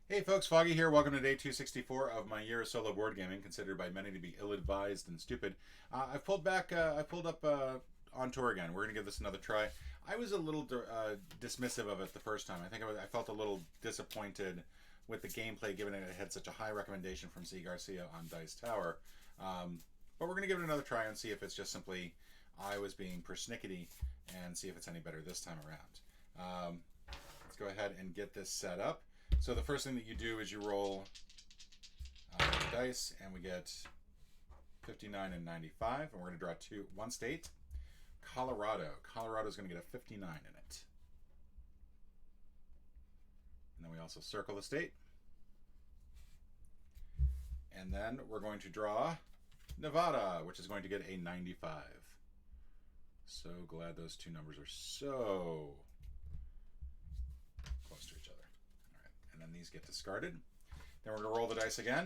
Hey folks, Foggy here. Welcome to day 264 of my year of solo board gaming, considered by many to be ill-advised and stupid. I've pulled back. I pulled up on tour again. We're gonna give this another try. I was a little dismissive of it the first time. I felt a little disappointed with the gameplay, given it had such a high recommendation from C. Garcia on Dice Tower. But we're gonna give it another try and see if it's just simply I was being persnickety, and see if it's any better this time around. Let's go ahead and get this set up. So the first thing that you do is you roll the dice, and we get 59 and 95, and we're going to draw one state, Colorado. Colorado is going to get a 59 in it. And then we also circle the state. And then we're going to draw Nevada, which is going to get a 95. So glad those two numbers are so close to each other. All right, and then these get discarded. Then we're going to roll the dice again.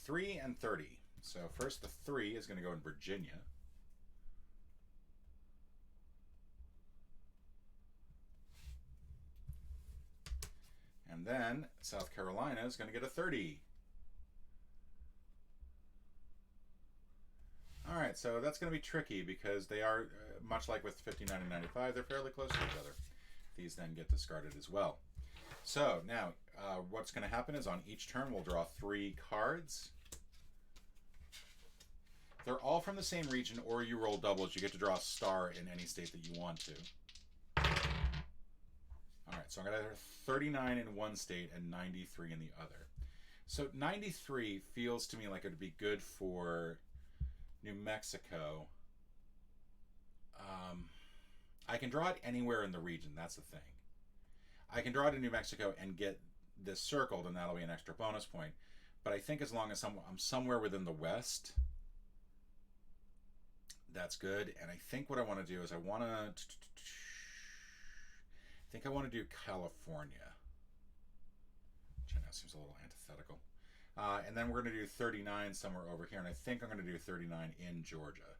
3 and 30. So first the 3 is going to go in Virginia. And then South Carolina is going to get a 30. All right, so that's going to be tricky because they are, much like with 59 and 95, they're fairly close to each other. These then get discarded as well. So now, what's going to happen is on each turn we'll draw 3 cards. They're all from the same region, or you roll doubles. You get to draw a star in any state that you want to. All right, so I'm going to have 39 in one state and 93 in the other. So 93 feels to me like it would be good for New Mexico. I can draw it anywhere in the region. That's the thing. I can draw it in New Mexico and get this circled, and that'll be an extra bonus point. But I think as long as I'm somewhere within the West, that's good. And I think what I want to do is I think I want to do California, which I know seems a little antithetical. And then we're going to do 39 somewhere over here, and I think I'm going to do 39 in Georgia.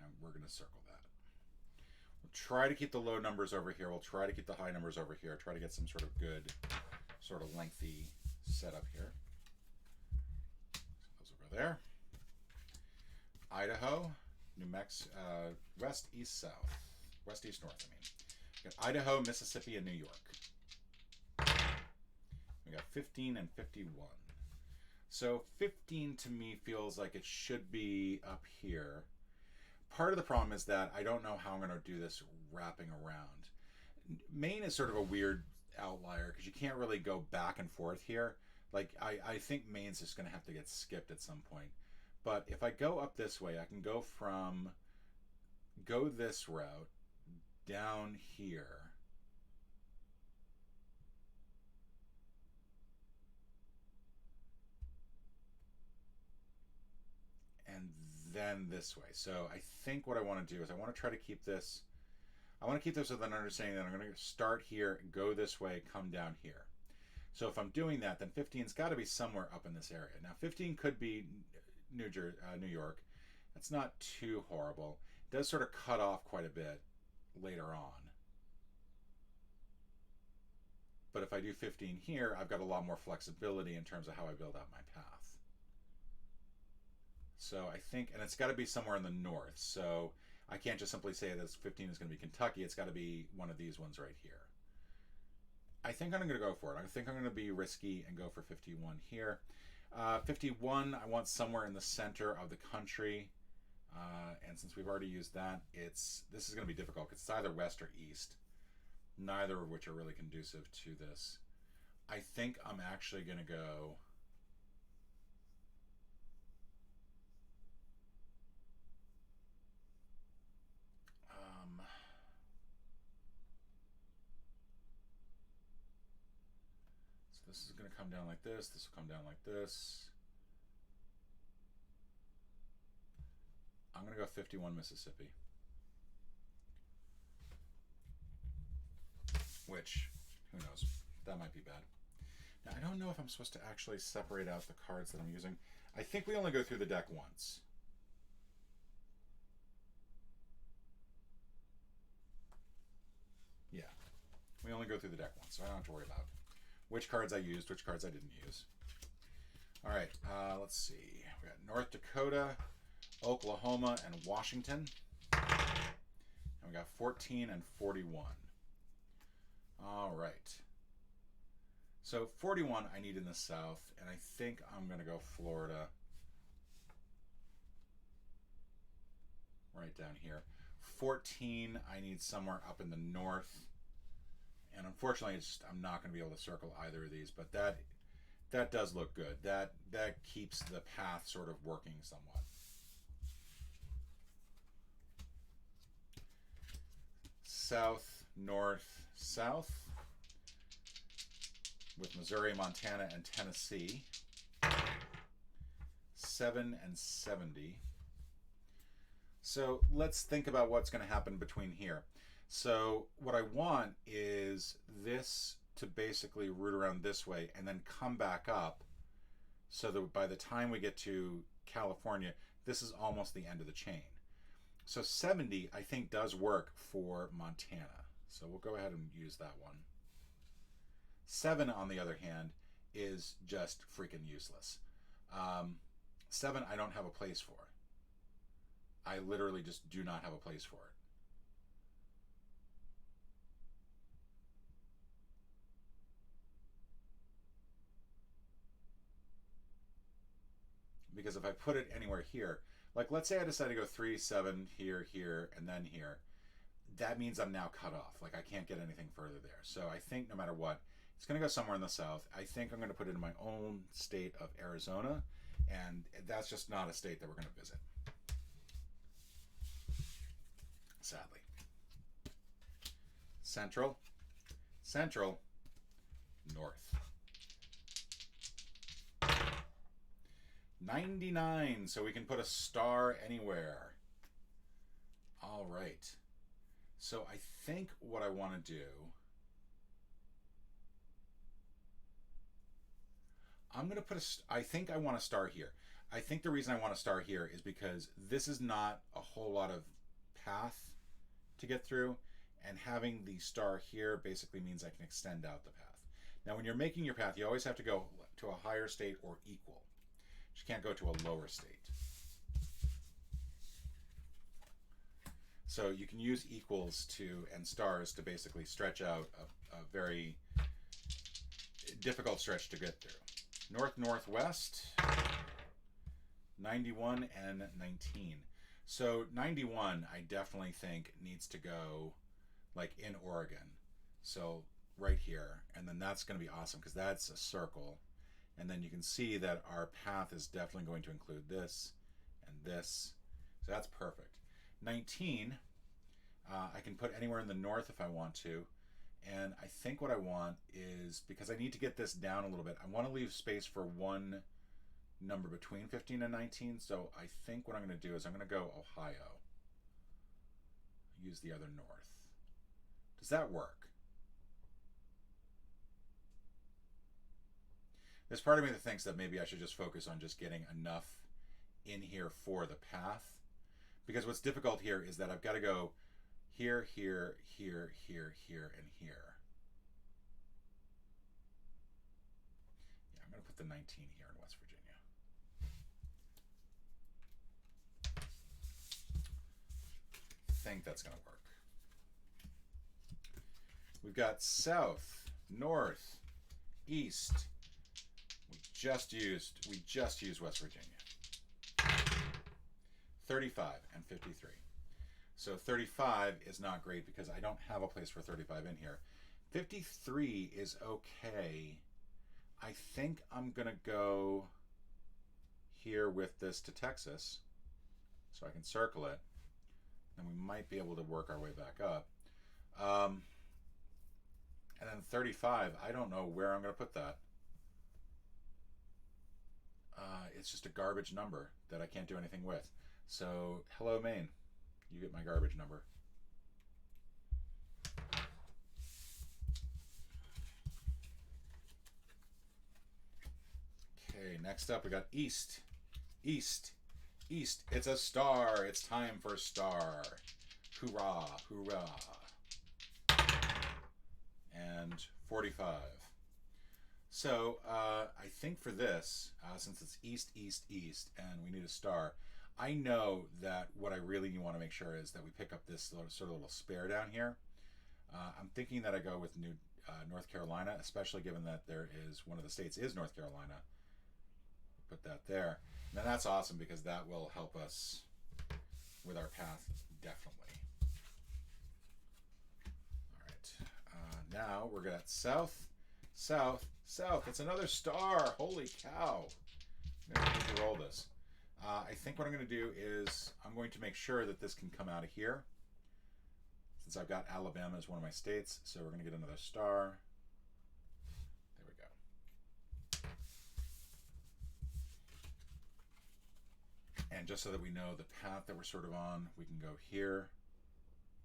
And we're going to circle that. We'll try to keep the low numbers over here. We'll try to keep the high numbers over here. Try to get some sort of good, sort of lengthy setup here. So those over there. Idaho, New Mexico, west, east, south. West, east, north, I mean. We got Idaho, Mississippi, and New York. We got 15 and 51. So 15 to me feels like it should be up here. Part of the problem is that I don't know how I'm going to do this wrapping around. Maine is sort of a weird outlier because you can't really go back and forth here. Like, I think Maine's just going to have to get skipped at some point. But if I go up this way, I can go this route down here. And then this way. So I think what I want to do is I want to try to keep this. I want to keep this with an understanding that I'm going to start here, go this way, come down here. So if I'm doing that, then 15's got to be somewhere up in this area. Now 15 could be New York. That's not too horrible. It does sort of cut off quite a bit later on. But if I do 15 here, I've got a lot more flexibility in terms of how I build out my path. So I think, and it's got to be somewhere in the north. So I can't just simply say that 15 is going to be Kentucky. It's got to be one of these ones right here. I think I'm going to go for it. I think I'm going to be risky and go for 51 here. 51, I want somewhere in the center of the country. And since we've already used that, this is going to be difficult because it's either west or east, neither of which are really conducive to this. I think I'm actually going to go... So this is going to come down like this. This will come down like this. I'm going to go 51 Mississippi. Which, who knows? That might be bad. Now, I don't know if I'm supposed to actually separate out the cards that I'm using. I think we only go through the deck once. Yeah. We only go through the deck once, so I don't have to worry about which cards I used, which cards I didn't use. All right, let's see. We got North Dakota, Oklahoma, and Washington. And we got 14 and 41. All right. So 41 I need in the South, and I think I'm going to go Florida. Right down here. 14 I need somewhere up in the north. And unfortunately, it's just, I'm not going to be able to circle either of these, but that does look good. That keeps the path sort of working somewhat. South, north, south, with Missouri, Montana, and Tennessee. 7 and 70. So let's think about what's going to happen between here. So what I want is this to basically root around this way and then come back up so that by the time we get to California, this is almost the end of the chain. So 70, I think, does work for Montana. So we'll go ahead and use that one. 7, on the other hand, is just freaking useless. 7, I don't have a place for. I literally just do not have a place for it. Because if I put it anywhere here, like let's say I decide to go 3, 7, here, here, and then here, that means I'm now cut off. Like I can't get anything further there. So I think no matter what, it's going to go somewhere in the south. I think I'm going to put it in my own state of Arizona, and that's just not a state that we're going to visit. Sadly. Central, central, north. 99, so we can put a star anywhere. All right. So I think what I want to do, I'm going to put I think I want to star here. I think the reason I want to star here is because this is not a whole lot of path to get through, and having the star here basically means I can extend out the path. Now when you're making your path, you always have to go to a higher state or equal. You can't go to a lower state. So you can use equals and stars to basically stretch out a very difficult stretch to get through. North, northwest, 91 and 19. So 91, I definitely think needs to go like in Oregon. So right here, and then that's going to be awesome because that's a circle. And then you can see that our path is definitely going to include this and this. So that's perfect. 19, I can put anywhere in the north if I want to. And I think what I want is, because I need to get this down a little bit, I want to leave space for one number between 15 and 19. So I think what I'm going to do is I'm going to go Ohio. Use the other north. Does that work? There's part of me that thinks that maybe I should just focus on just getting enough in here for the path. Because what's difficult here is that I've got to go here, here, here, here, here, and here. Yeah, I'm going to put the 19 here in West Virginia. I think that's going to work. We've got south, north, east. We just used West Virginia. 35 and 53. So 35 is not great because I don't have a place for 35 in here. 53 is okay. I think I'm gonna go here with this to Texas so I can circle it, and we might be able to work our way back up. And then 35, I don't know where I'm gonna put that. It's just a garbage number that I can't do anything with. So, hello Maine, you get my garbage number. Okay, next up we got east. East. East. It's a star. It's time for a star. Hoorah, hoorah. and 45. So I think for this, since it's east, east, east, and we need a star, I know that what I really want to make sure is that we pick up this sort of little spare down here. I'm thinking that I go with North Carolina, especially given that there is one of the states is North Carolina. Put that there. And then that's awesome because that will help us with our path, definitely. All right. Now we're at south, south, south. It's another star. Holy cow. I'm going to need to roll this. I think what I'm going to do is I'm going to make sure that this can come out of here. Since I've got Alabama as one of my states, so we're going to get another star. There we go. And just so that we know the path that we're sort of on, we can go here,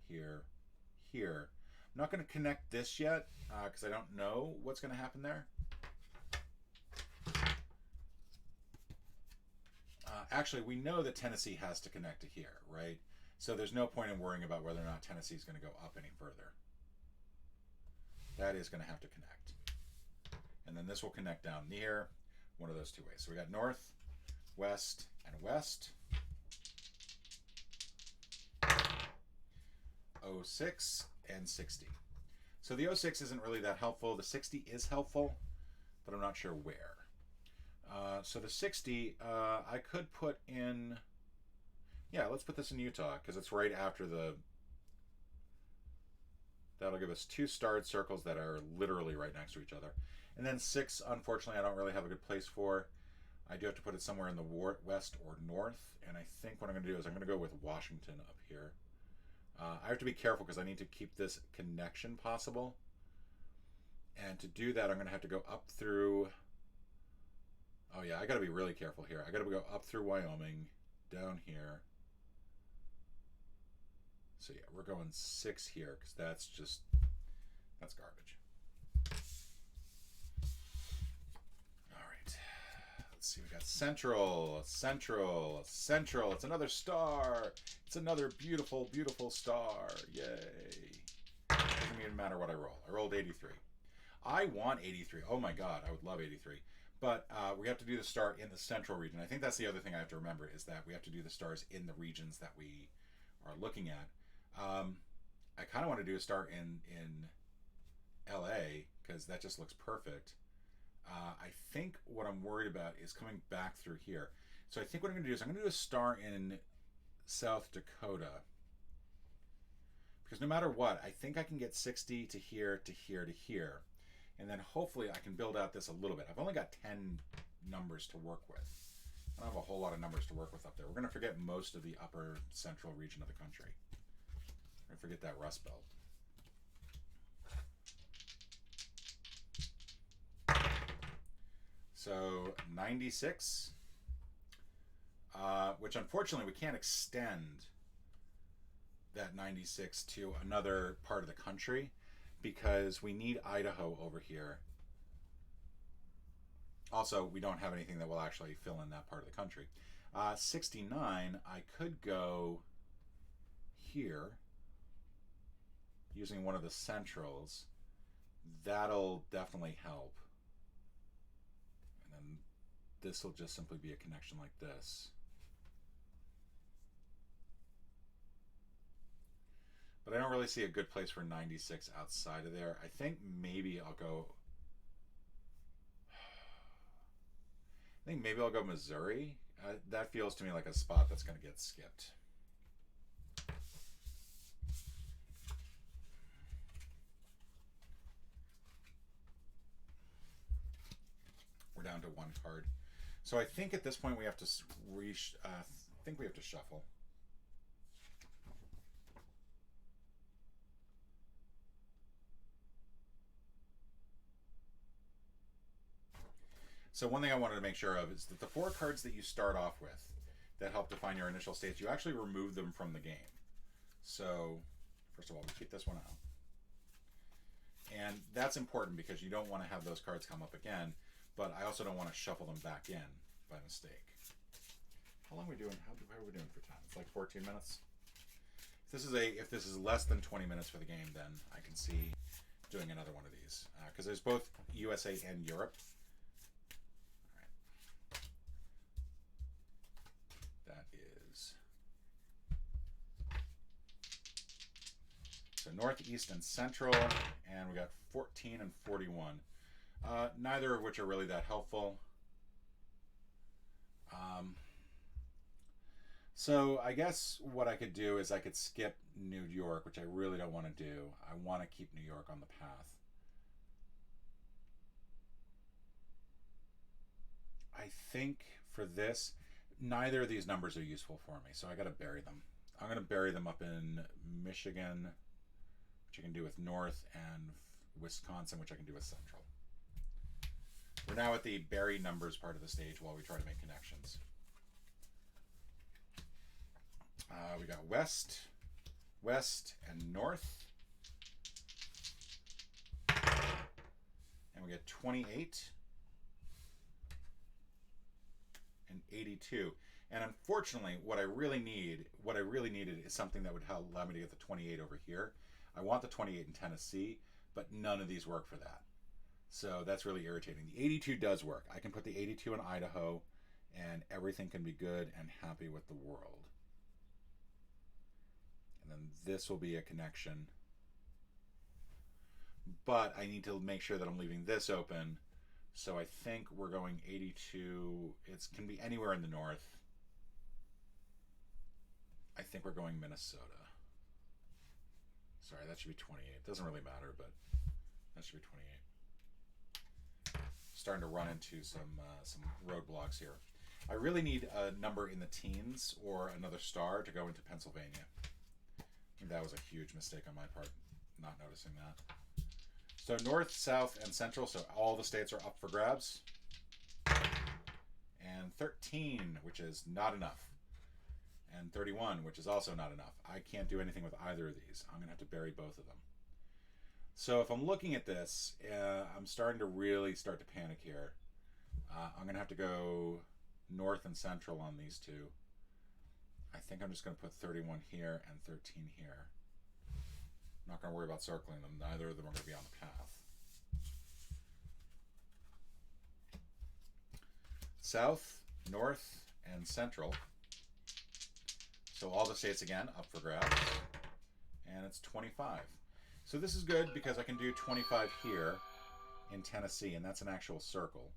here, here. I'm not going to connect this yet because I don't know what's going to happen there. Actually, we know that Tennessee has to connect to here, right? So there's no point in worrying about whether or not Tennessee is going to go up any further. That is going to have to connect. And then this will connect down near one of those two ways. So we got north, west, and west. 06 and 60. So the 06 isn't really that helpful. The 60 is helpful, but I'm not sure where. So the 60, I could put in... Yeah, let's put this in Utah, because it's right after the... That'll give us two starred circles that are literally right next to each other. And then 6, unfortunately, I don't really have a good place for. I do have to put it somewhere in the west or north, and I think what I'm going to do is I'm going to go with Washington up here. I have to be careful because I need to keep this connection possible. And to do that, I'm going to have to go up through... Oh yeah, I got to be really careful here. I got to go up through Wyoming, down here. So yeah, we're going 6 here because that's garbage. All right, let's see. We got central, central, central. It's another star. It's another beautiful, beautiful star. Yay! Doesn't even matter what I roll. I rolled 83. I want 83. Oh my god, I would love 83. But we have to do the star in the central region. I think that's the other thing I have to remember is that we have to do the stars in the regions that we are looking at. I kind of want to do a star in LA because that just looks perfect. I think what I'm worried about is coming back through here. So I think what I'm going to do is I'm going to do a star in South Dakota. Because no matter what, I think I can get 60 to here, to here, to here. And then hopefully I can build out this a little bit. I've only got 10 numbers to work with. I don't have a whole lot of numbers to work with up there. We're going to forget most of the upper central region of the country. We're going to forget that Rust Belt. So 96, which unfortunately we can't extend that 96 to another part of the country because we need Idaho over here. Also, we don't have anything that will actually fill in that part of the country. 69, I could go here using one of the centrals. That'll definitely help. And then this will just simply be a connection like this. But I don't really see a good place for 96 outside of there. I think maybe I'll go... Missouri. That feels to me like a spot that's going to get skipped. We're down to one card. So I think at this point we have to shuffle. So one thing I wanted to make sure of is that the 4 cards that you start off with that help define your initial states, you actually remove them from the game. So first of all, we keep this one out. And that's important because you don't want to have those cards come up again, but I also don't want to shuffle them back in by mistake. How long are we doing? How are we doing for time? It's like 14 minutes. If this is less than 20 minutes for the game, then I can see doing another one of these because there's both USA and Europe. All right. That is so Northeast and Central, and we got 14 and 41. Neither of which are really that helpful. So I guess what I could do is I could skip New York, which I really don't want to do. I want to keep New York on the path. I think for this, neither of these numbers are useful for me, so I got to bury them. I'm going to bury them up in Michigan, which I can do with North, and Wisconsin, which I can do with Central. We're now at the bury numbers part of the stage while we try to make connections. We got West, West, and North. And we get 28 and 82. And unfortunately, what I really needed is something that would allow me to get the 28 over here. I want the 28 in Tennessee, but none of these work for that. So that's really irritating. The 82 does work. I can put the 82 in Idaho, and everything can be good and happy with the world. And then this will be a connection. But I need to make sure that I'm leaving this open. So I think we're going 82. It can be anywhere in the north. I think we're going Minnesota. Sorry, that should be 28. Doesn't really matter, but that should be 28. Starting to run into some roadblocks here. I really need a number in the teens or another star to go into Pennsylvania. I think that was a huge mistake on my part, not noticing that. So North, South, and Central, so all the states are up for grabs. And 13, which is not enough. And 31, which is also not enough. I can't do anything with either of these. I'm going to have to bury both of them. So if I'm looking at this, I'm starting to really start to panic here. I'm going to have to go North and Central on these two. I think I'm just going to put 31 here and 13 here. I'm not going to worry about circling them. Neither of them are going to be on the path. South, North, and Central. So all the states again up for grabs. And it's 25. So this is good because I can do 25 here in Tennessee, and that's an actual circle.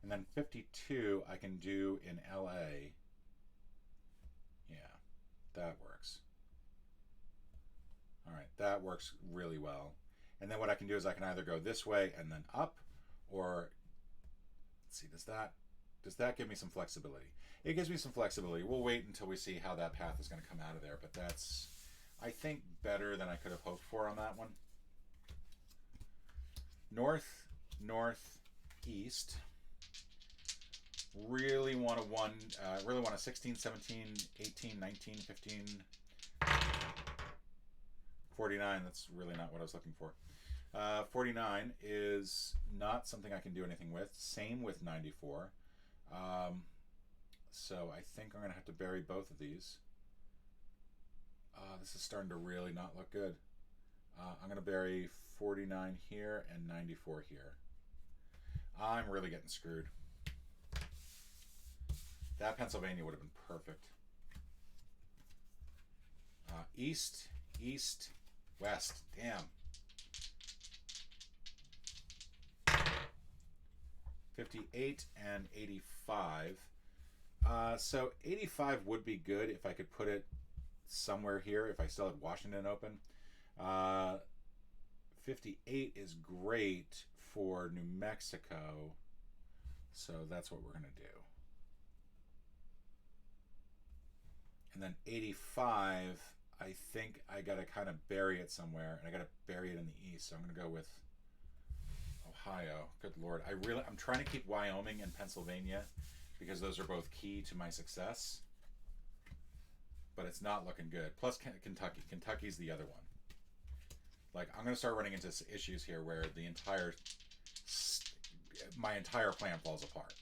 And then 52 I can do in LA. Yeah, that works. All right, that works really well. And then what I can do is I can either go this way and then up, or let's see, does that give me some flexibility? It gives me some flexibility. We'll wait until we see how that path is going to come out of there, but that's, I think, better than I could have hoped for on that one. North, North, East. Really want a 16, 17, 18, 19, 15, 49. That's really not what I was looking for. 49 is not something I can do anything with. Same with 94. So I think I'm going to have to bury both of these. This is starting to really not look good. I'm going to bury 49 here and 94 here. I'm really getting screwed. That Pennsylvania would have been perfect. East, East, West. Damn. 58 and 85. So 85 would be good if I could put it somewhere here, if I still had Washington open. 58 is great for New Mexico, so that's what we're going to do. And then 85, I think I got to kind of bury it somewhere, and I got to bury it in the east, so I'm going to go with Ohio. Good Lord. I'm trying to keep Wyoming and Pennsylvania because those are both key to my success. But it's not looking good. Plus Kentucky. Kentucky's the other one. Like, I'm going to start running into issues here where my entire plan falls apart.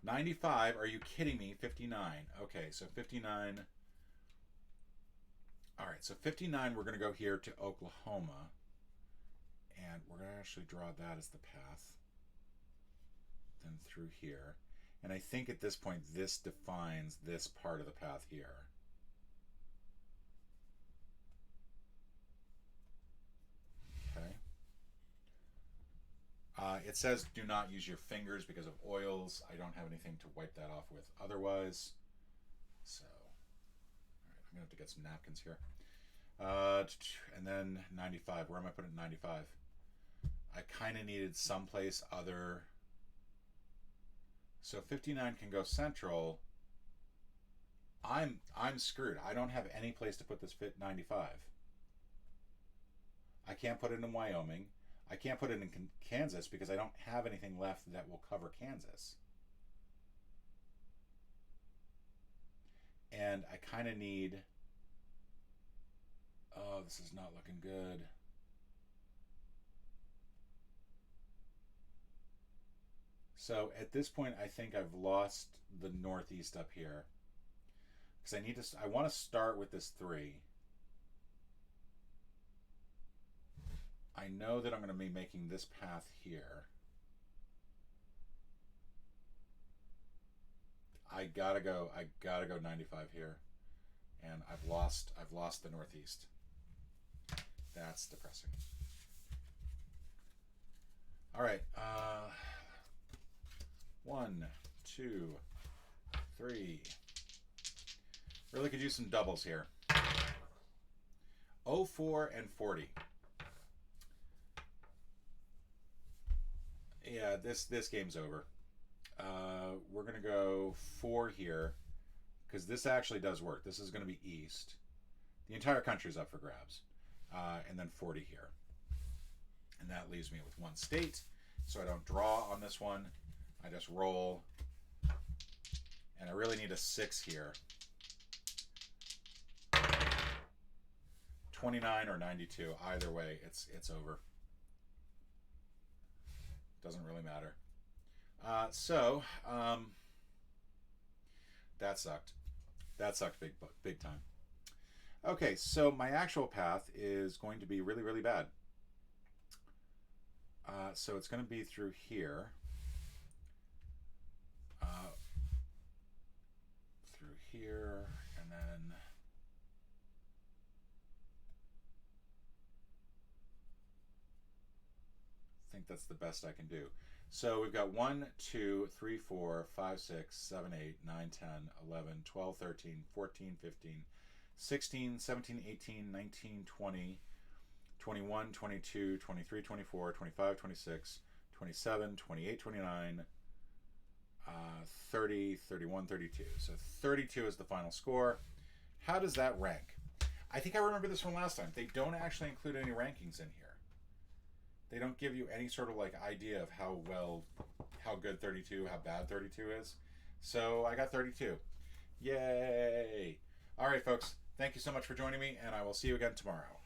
95, are you kidding me? 59. Okay, so 59. All right, so 59, we're going to go here to Oklahoma. And we're going to actually draw that as the path. Then through here. And I think at this point, this defines this part of the path here. Okay. It says do not use your fingers because of oils. I don't have anything to wipe that off with otherwise. So, all right, I'm going to have to get some napkins here. And then 95. Where am I putting 95? I kind of needed someplace other. So 59 can go central. I'm screwed. I don't have any place to put this fit 95. I can't put it in Wyoming. I can't put it in Kansas because I don't have anything left that will cover Kansas. And I kind of need... Oh, this is not looking good. So at this point, I think I've lost the Northeast up here. Because I want to start with this 3. I know that I'm going to be making this path here. I gotta go 95 here. And I've lost the Northeast. That's depressing. All right. 1, 2, 3. Really could use some doubles here. 04 and 40. Yeah, this game's over. We're gonna go 4 here because this actually does work. This is gonna be east. The entire country's up for grabs, and then 40 here, and that leaves me with 1 state. So I don't draw on this one. I just roll, and I really need a 6 here. 29 or 92. Either way, it's over. Doesn't really matter. That sucked. That sucked big time. Okay, so my actual path is going to be really, really bad. So it's going to be through here. Through here, and then... I think that's the best I can do. So we've got 1, 2, 3, 4, 5, 6, 7, 8, 9, 10, 11, 12, 13, 14, 15, 16, 17, 18, 19, 20, 21, 22, 23, 24, 25, 26, 27, 28, 29, 30, 31, 32. So 32 is the final score. How does that rank? I think I remember this from last time. They don't actually include any rankings in here. They don't give you any sort of like idea of how good 32, how bad 32 is. So I got 32. Yay! All right, folks. Thank you so much for joining me, and I will see you again tomorrow.